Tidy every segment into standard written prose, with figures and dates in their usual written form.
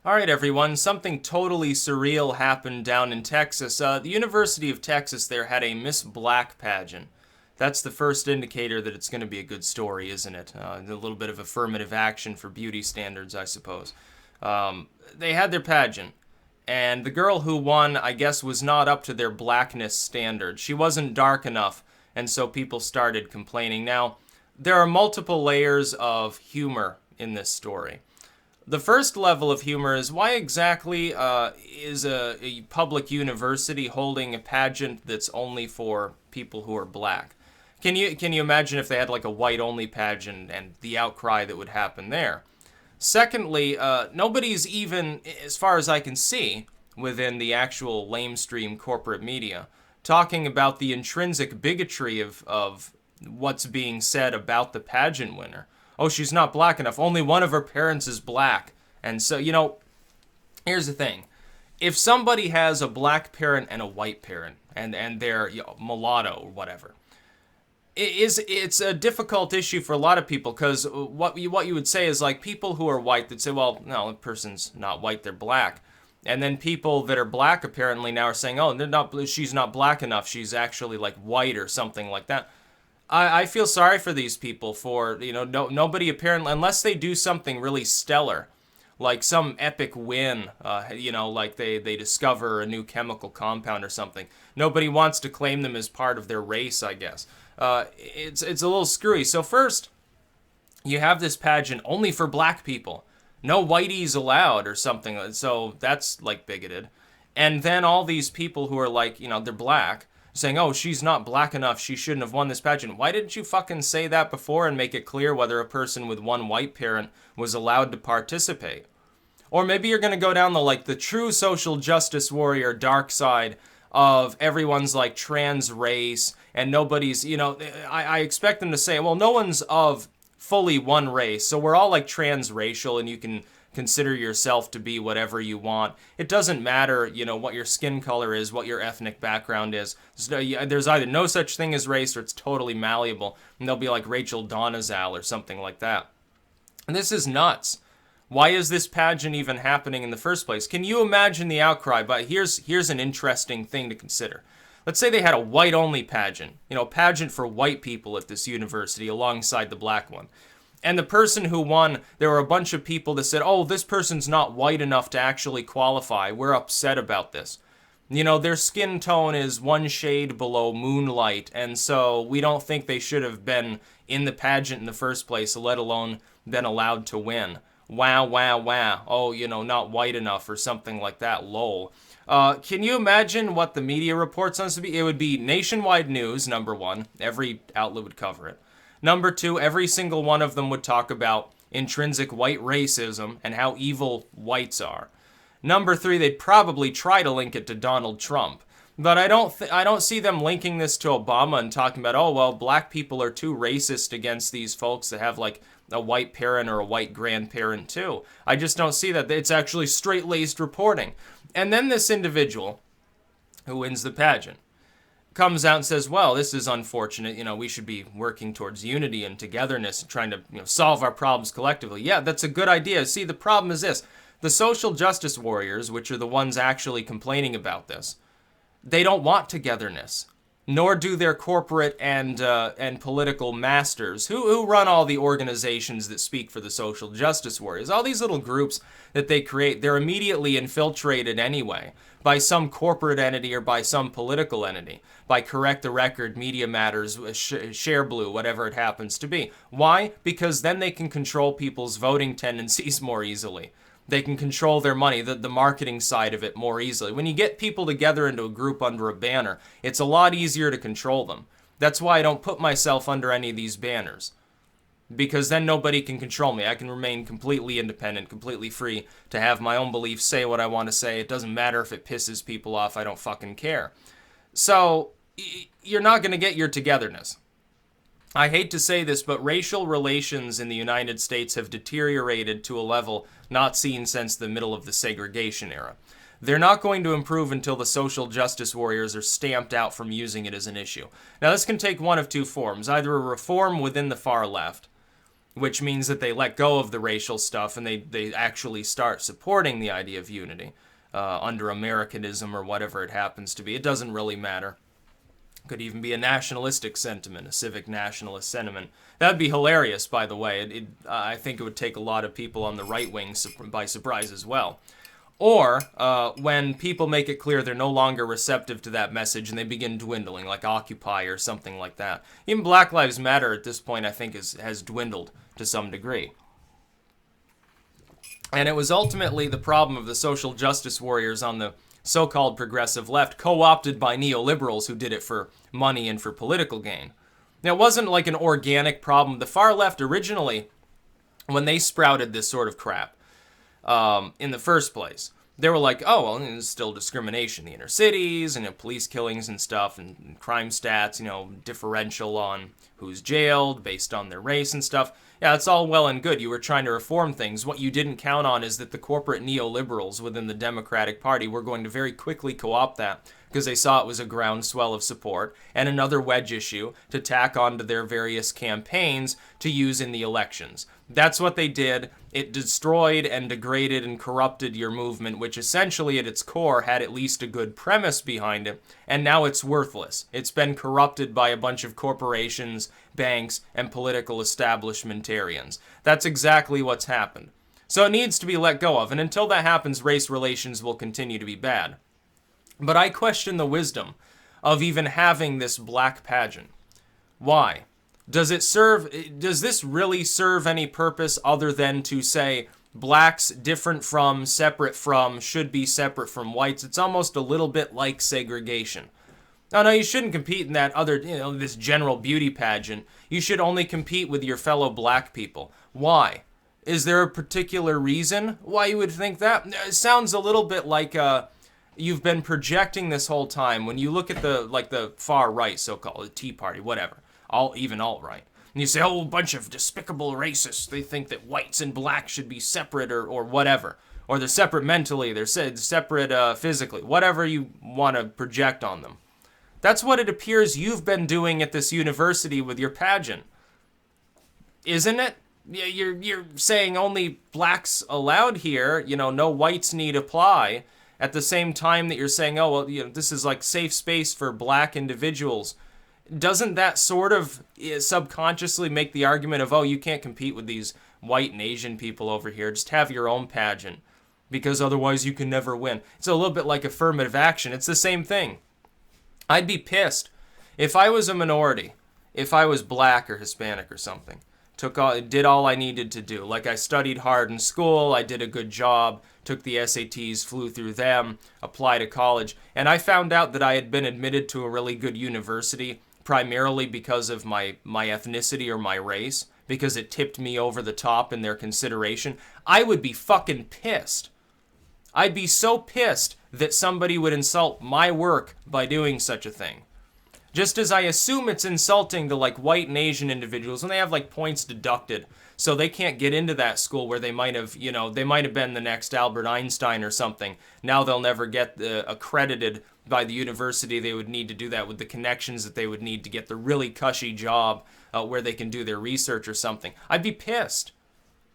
All right, everyone. Something totally surreal happened down in Texas. The University of Texas there had a Miss Black pageant. That's the first indicator that it's going to be a good story, isn't it? A little bit of affirmative action for beauty standards, I suppose. They had their pageant, and the girl who won, I guess, was not up to their blackness standard. She wasn't dark enough, and so people started complaining. Now, there are multiple layers of humor in this story. The first level of humor is why exactly is a public university holding a pageant that's only for people who are black? Can you imagine if they had like a white only pageant and the outcry that would happen there? Secondly, nobody's even, as far as I can see, within the actual lamestream corporate media, talking about the intrinsic bigotry of what's being said about the pageant winner. Oh, she's not black enough. Only one of her parents is black. And so, here's the thing. If somebody has a black parent and a white parent, and they're mulatto or whatever, it's a difficult issue for a lot of people, because what you would say is, like, people who are white that say, well, no, the person's not white, they're black. And then people that are black apparently now are saying, oh, she's not black enough, she's actually like white or something like that. I feel sorry for these people for, nobody apparently, unless they do something really stellar, like some epic win, like they discover a new chemical compound or something. Nobody wants to claim them as part of their race, I guess. It's a little screwy. So first, you have this pageant only for black people. No whiteys allowed or something. So that's like bigoted. And then all these people who are like, they're black, saying, oh, she's not black enough, she shouldn't have won this pageant. Why didn't you fucking say that before and make it clear whether a person with one white parent was allowed to participate? Or maybe you're going to go down the true social justice warrior dark side of everyone's like trans race and nobody's, I expect them to say, well, no one's of fully one race, so we're all like transracial and you can consider yourself to be whatever you want. It doesn't matter, what your skin color is, what your ethnic background is. There's either no such thing as race or it's totally malleable. And they'll be like Rachel Dolezal or something like that. And this is nuts. Why is this pageant even happening in the first place? Can you imagine the outcry? But here's an interesting thing to consider. Let's say they had a white-only pageant. A pageant for white people at this university alongside the black one. And the person who won, there were a bunch of people that said, oh, this person's not white enough to actually qualify. We're upset about this. Their skin tone is one shade below moonlight, and so we don't think they should have been in the pageant in the first place, let alone been allowed to win. Wow, wow, wow. Oh, not white enough or something like that, lol. Can you imagine what the media reports on this would be? It would be nationwide news, number one. Every outlet would cover it. Number two, every single one of them would talk about intrinsic white racism and how evil whites are. Number three, they'd probably try to link it to Donald Trump. But I don't see them linking this to Obama and talking about, oh, well, black people are too racist against these folks that have, like, a white parent or a white grandparent, too. I just don't see that. It's actually straight-laced reporting. And then this individual who wins the pageant comes out and says, well, this is unfortunate. We should be working towards unity and togetherness and trying to, solve our problems collectively. Yeah, that's a good idea. See, the problem is this. The social justice warriors, which are the ones actually complaining about this, they don't want togetherness, nor do their corporate and political masters who run all the organizations that speak for the social justice warriors. All these little groups that they create, they're immediately infiltrated anyway by some corporate entity or by some political entity, by Correct the Record, Media Matters, Share Blue, whatever it happens to be. Why? Because then they can control people's voting tendencies more easily. They can control their money, the marketing side of it more easily. When you get people together into a group under a banner, it's a lot easier to control them. That's why I don't put myself under any of these banners. Because then nobody can control me. I can remain completely independent, completely free to have my own beliefs, say what I want to say. It doesn't matter if it pisses people off. I don't fucking care. So, you're not going to get your togetherness. I hate to say this, but racial relations in the United States have deteriorated to a level not seen since the middle of the segregation era. They're not going to improve until the social justice warriors are stamped out from using it as an issue. Now, this can take one of two forms. Either a reform within the far left, which means that they let go of the racial stuff and they actually start supporting the idea of unity under Americanism or whatever it happens to be. It doesn't really matter. Could even be a nationalistic sentiment, a civic nationalist sentiment. That would be hilarious, by the way. I think it would take a lot of people on the right wing by surprise as well. Or when people make it clear they're no longer receptive to that message and they begin dwindling, like Occupy or something like that. Even Black Lives Matter at this point, I think, has dwindled to some degree. And it was ultimately the problem of the social justice warriors on the so-called progressive left, co-opted by neoliberals who did it for money and for political gain. Now, it wasn't like an organic problem. The far left originally, when they sprouted this sort of crap in the first place, they were like, oh, well, there's still discrimination in the inner cities and police killings and stuff and crime stats, differential on who's jailed based on their race and stuff. Yeah, it's all well and good. You were trying to reform things. What you didn't count on is that the corporate neoliberals within the Democratic Party were going to very quickly co-opt that because they saw it was a groundswell of support and another wedge issue to tack onto their various campaigns to use in the elections. That's what they did. It destroyed and degraded and corrupted your movement, which essentially at its core had at least a good premise behind it, and now it's worthless. It's been corrupted by a bunch of corporations, banks, and political establishmentarians. That's exactly what's happened. So it needs to be let go of, and until that happens, race relations will continue to be bad. But I question the wisdom of even having this black pageant. Why? Does this really serve any purpose other than to say blacks different from, separate from, should be separate from whites? It's almost a little bit like segregation. No, you shouldn't compete in that other, this general beauty pageant. You should only compete with your fellow black people. Why? Is there a particular reason why you would think that? It sounds a little bit like you've been projecting this whole time. When you look at the far right, so-called, the Tea Party, whatever. Even alt-right. And you say, oh, a bunch of despicable racists. They think that whites and blacks should be separate or whatever. Or they're separate mentally, they're separate physically. Whatever you want to project on them. That's what it appears you've been doing at this university with your pageant. Isn't it? You're saying only blacks allowed here, no whites need apply. At the same time that you're saying, oh, well, this is like safe space for black individuals. Doesn't that sort of subconsciously make the argument of, oh, you can't compete with these white and Asian people over here. Just have your own pageant because otherwise you can never win. It's a little bit like affirmative action. It's the same thing. I'd be pissed if I was a minority, if I was black or Hispanic or something, did all I needed to do. Like I studied hard in school, I did a good job, took the SATs, flew through them, applied to college, and I found out that I had been admitted to a really good university primarily because of my ethnicity or my race, because it tipped me over the top in their consideration. I would be fucking pissed. I'd be so pissed that somebody would insult my work by doing such a thing. Just as I assume it's insulting to white and Asian individuals when they have points deducted, so they can't get into that school where they might have been the next Albert Einstein or something. Now they'll never get accredited by the university. They would need to do that with the connections that they would need to get the really cushy job where they can do their research or something. I'd be pissed.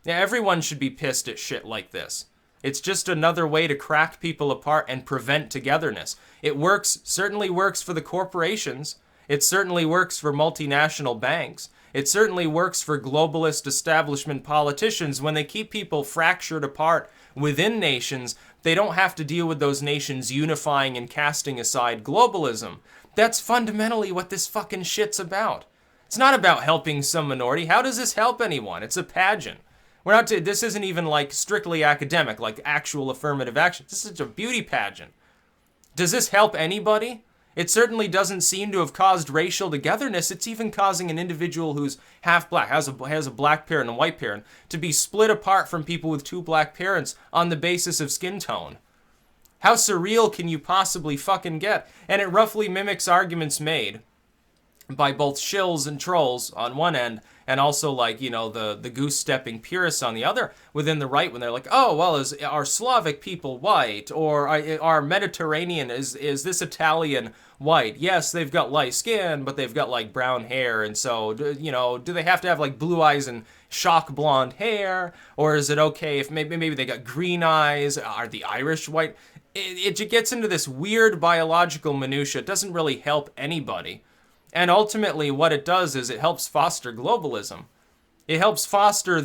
Yeah, everyone should be pissed at shit like this. It's just another way to crack people apart and prevent togetherness. It certainly works for the corporations. It certainly works for multinational banks. It certainly works for globalist establishment politicians. When they keep people fractured apart within nations, they don't have to deal with those nations unifying and casting aside globalism. That's fundamentally what this fucking shit's about. It's not about helping some minority. How does this help anyone? It's a pageant. This isn't even strictly academic, like actual affirmative action. This is a beauty pageant. Does this help anybody? It certainly doesn't seem to have caused racial togetherness. It's even causing an individual who's half black, has a black parent and a white parent, to be split apart from people with two black parents on the basis of skin tone. How surreal can you possibly fucking get? And it roughly mimics arguments made by both shills and trolls on one end, and also like, you know, the goose-stepping purists on the other within the right, when they're like, oh, well, are Slavic people white, or are Mediterranean, is this Italian white? Yes, they've got light skin, but they've got like brown hair, and so, you know, do they have to have like blue eyes and shock blonde hair, or is it okay if maybe they got green eyes? Are the Irish white? It gets into this weird biological minutia. It doesn't really help anybody. And ultimately, what it does is it helps foster globalism. It helps foster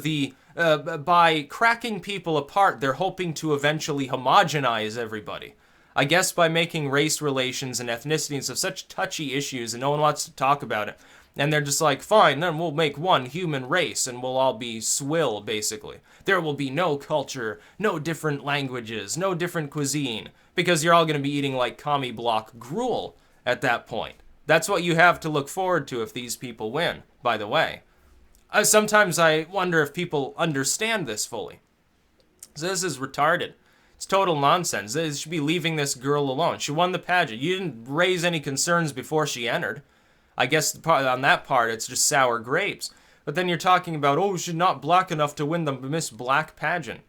by cracking people apart, they're hoping to eventually homogenize everybody. I guess by making race relations and ethnicity and stuff such touchy issues, and no one wants to talk about it. And they're just like, fine, then we'll make one human race and we'll all be swill, basically. There will be no culture, no different languages, no different cuisine, because you're all going to be eating like commie block gruel at that point. That's what you have to look forward to if these people win, by the way. Sometimes I wonder if people understand this fully. So this is retarded. It's total nonsense. They should be leaving this girl alone. She won the pageant. You didn't raise any concerns before she entered. I guess on that part, it's just sour grapes. But then you're talking about, oh, she's not black enough to win the Miss Black pageant.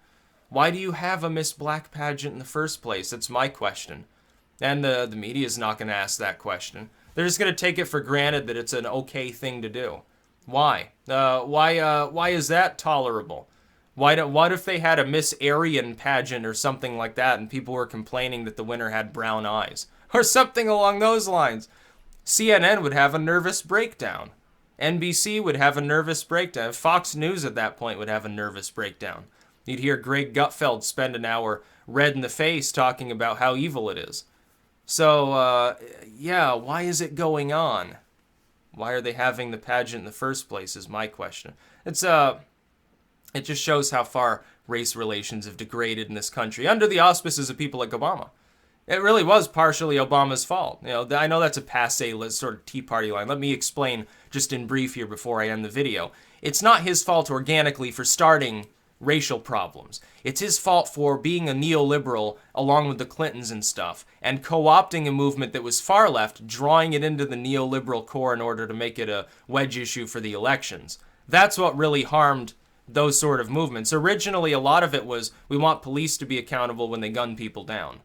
Why do you have a Miss Black pageant in the first place? That's my question. And the media's not going to ask that question. They're just going to take it for granted that it's an okay thing to do. Why? Why is that tolerable? What if they had a Miss Aryan pageant or something like that and people were complaining that the winner had brown eyes? Or something along those lines. CNN would have a nervous breakdown. NBC would have a nervous breakdown. Fox News at that point would have a nervous breakdown. You'd hear Greg Gutfeld spend an hour red in the face talking about how evil it is. So, yeah, why is it going on? Why are they having the pageant in the first place is my question. It just shows how far race relations have degraded in this country under the auspices of people like Obama. It really was partially Obama's fault. You know, I know that's a passé sort of Tea Party line. Let me explain just in brief here before I end the video. It's not his fault organically for starting racial problems. It's his fault for being a neoliberal along with the Clintons and stuff, and co-opting a movement that was far left, drawing it into the neoliberal core in order to make it a wedge issue for the elections. That's what really harmed those sort of movements. Originally, a lot of it was, we want police to be accountable when they gun people down.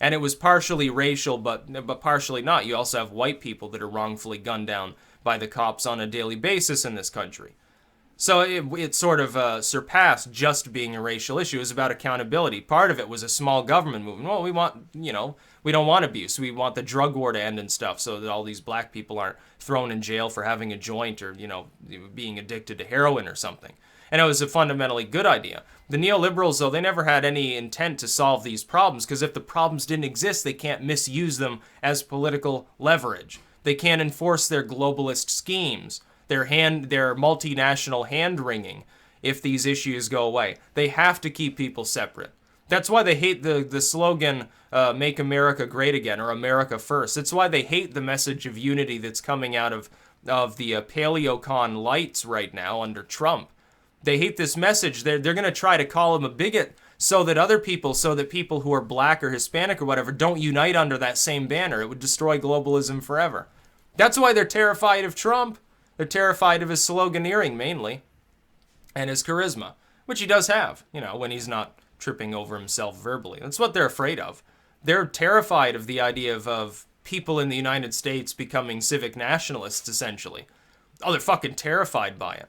And it was partially racial, but partially not. You also have white people that are wrongfully gunned down by the cops on a daily basis in this country. So it sort of surpassed just being a racial issue. It was about accountability. Part of it was a small government movement. Well, we want, you know, we don't want abuse. We want the drug war to end and stuff so that all these black people aren't thrown in jail for having a joint or, you know, being addicted to heroin or something. And it was a fundamentally good idea. The neoliberals, though, they never had any intent to solve these problems, because if the problems didn't exist, they can't misuse them as political leverage. They can't enforce their globalist schemes, their multinational hand-wringing, if these issues go away. They have to keep people separate. That's why they hate the slogan, Make America Great Again, or America First. It's why they hate the message of unity that's coming out of the PaleoCon lights right now under Trump. They hate this message. They're going to try to call him a bigot so that people who are black or Hispanic or whatever don't unite under that same banner. It would destroy globalism forever. That's why they're terrified of Trump. They're terrified of his sloganeering mainly, and his charisma, which he does have, you know, when he's not tripping over himself verbally. That's what they're afraid of. They're terrified of the idea of people in the United States becoming civic nationalists, essentially. Oh, they're fucking terrified by it.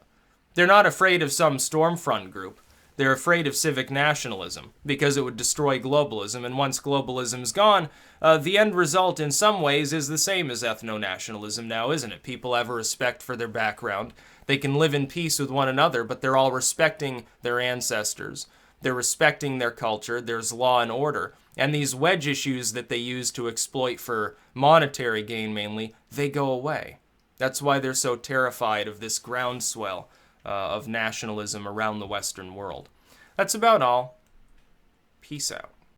They're not afraid of some Stormfront group. They're afraid of civic nationalism because it would destroy globalism. And once globalism's gone, the end result in some ways is the same as ethno-nationalism now, isn't it? People have a respect for their background. They can live in peace with one another, but they're all respecting their ancestors. They're respecting their culture. There's law and order. And these wedge issues that they use to exploit for monetary gain mainly, they go away. That's why they're so terrified of this groundswell of nationalism around the Western world. That's about all. Peace out.